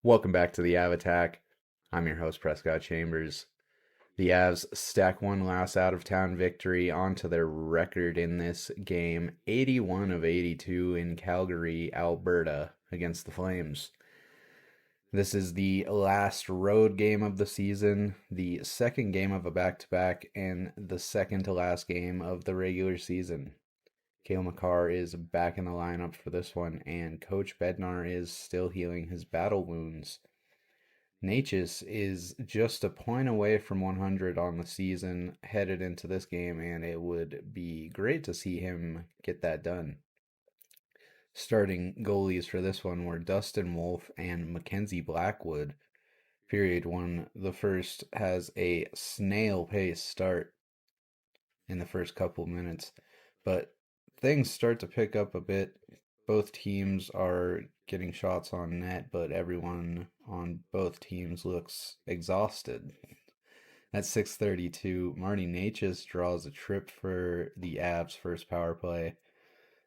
Welcome back to the Av Attack. I'm your host, Prescott Chambers. The Avs stack one last out-of-town victory onto their record in this game, 81 of 82 in Calgary, Alberta, against the Flames. This is the last road game of the season, the second game of a back-to-back, and the second to last game of the regular season. Cale Makar is back in the lineup for this one, and Coach Bednar is still healing his battle wounds. Necas is just a point away from 100 on the season headed into this game, and it would be great to see him get that done. Starting goalies for this one were Dustin Wolf and Mackenzie Blackwood. Period one, the first has a snail pace start in the first couple minutes, but things start to pick up a bit. Both teams are getting shots on net, but everyone on both teams looks exhausted. At 6:32, Marty Necas draws a trip for the Avs' first power play.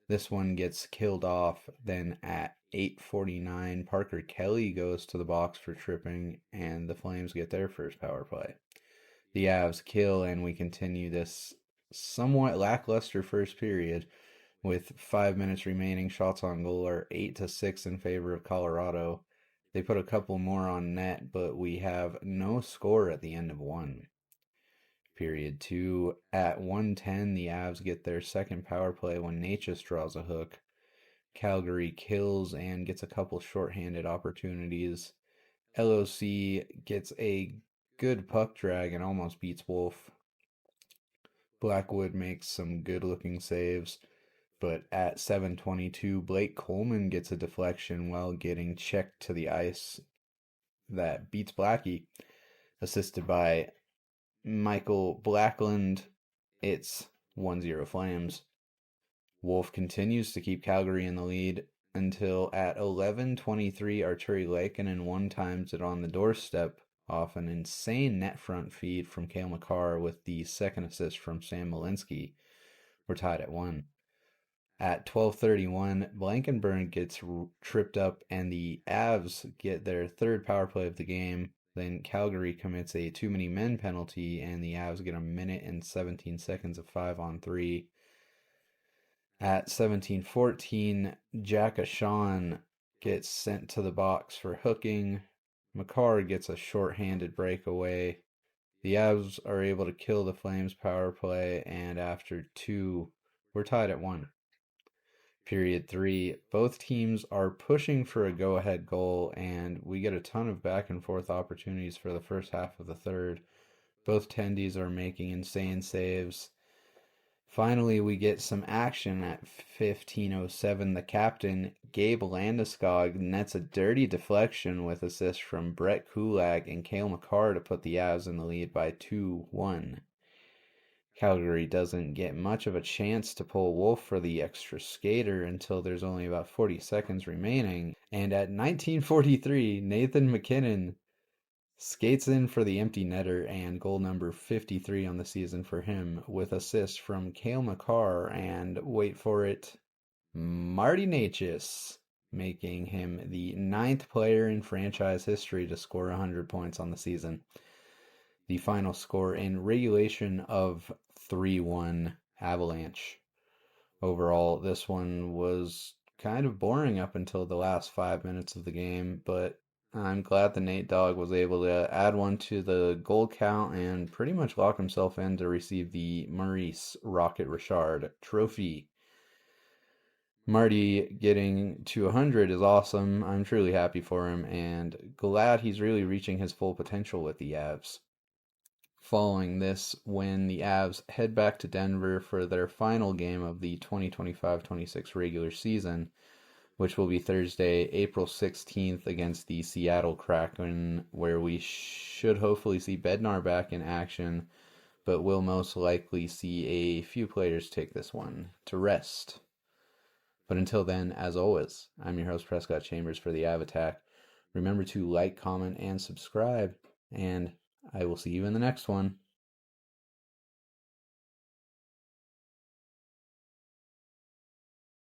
This one gets killed off. Then at 8:49, Parker Kelly goes to the box for tripping, and the Flames get their first power play. The Avs kill, and we continue this somewhat lackluster first period. With 5 minutes remaining, shots on goal are 8-6 in favor of Colorado. They put a couple more on net, but we have no score at the end of one. Period two, at 1:10, the Avs get their second power play when Necas draws a hook. Calgary kills and gets a couple shorthanded opportunities. LOC gets a good puck drag and almost beats Wolf. Blackwood makes some good-looking saves. But at 7:22, Blake Coleman gets a deflection while getting checked to the ice that beats Blackie, assisted by Michael Blackland. It's 1-0 Flames. Wolf continues to keep Calgary in the lead until at 11:23, Arturi Lehkonen one-times it on the doorstep off an insane net front feed from Cale Makar with the second assist from Sam Malinsky. We're tied at 1. At 12:31, Blankenburg gets tripped up and the Avs get their third power play of the game. Then Calgary commits a too many men penalty and the Avs get a minute and 17 seconds of 5-on-3. At 17:14, Jack Ashawn gets sent to the box for hooking. Makar gets a short-handed breakaway. The Avs are able to kill the Flames power play, and after 2, we're tied at 1. Period 3, both teams are pushing for a go-ahead goal, and we get a ton of back-and-forth opportunities for the first half of the third. Both tendies are making insane saves. Finally, we get some action at 15:07. The captain, Gabe Landeskog, nets a dirty deflection with assist from Brett Kulak and Cale Makar to put the Avs in the lead by 2-1. Calgary doesn't get much of a chance to pull Wolf for the extra skater until there's only about 40 seconds remaining. And at 19:43, Nathan Mackinnon skates in for the empty netter and goal number 53 on the season for him with assist from Cale Makar and, wait for it, Marty Necas, making him the 9th player in franchise history to score 100 points on the season. The final score in regulation of 3-1 Avalanche. Overall, this one was kind of boring up until the last 5 minutes of the game, but I'm glad the Nate Dogg was able to add one to the goal count and pretty much lock himself in to receive the Maurice Rocket Richard trophy. Marty getting to 100 is awesome. I'm truly happy for him and glad he's really reaching his full potential with the Avs. Following this win, the Avs head back to Denver for their final game of the 2025-26 regular season, which will be Thursday, April 16th against the Seattle Kraken, where we should hopefully see Bednar back in action, but will most likely see a few players take this one to rest. But until then, as always, I'm your host, Prescott Chambers, for the Av Attack. Remember to like, comment, and subscribe, and I will see you in the next one.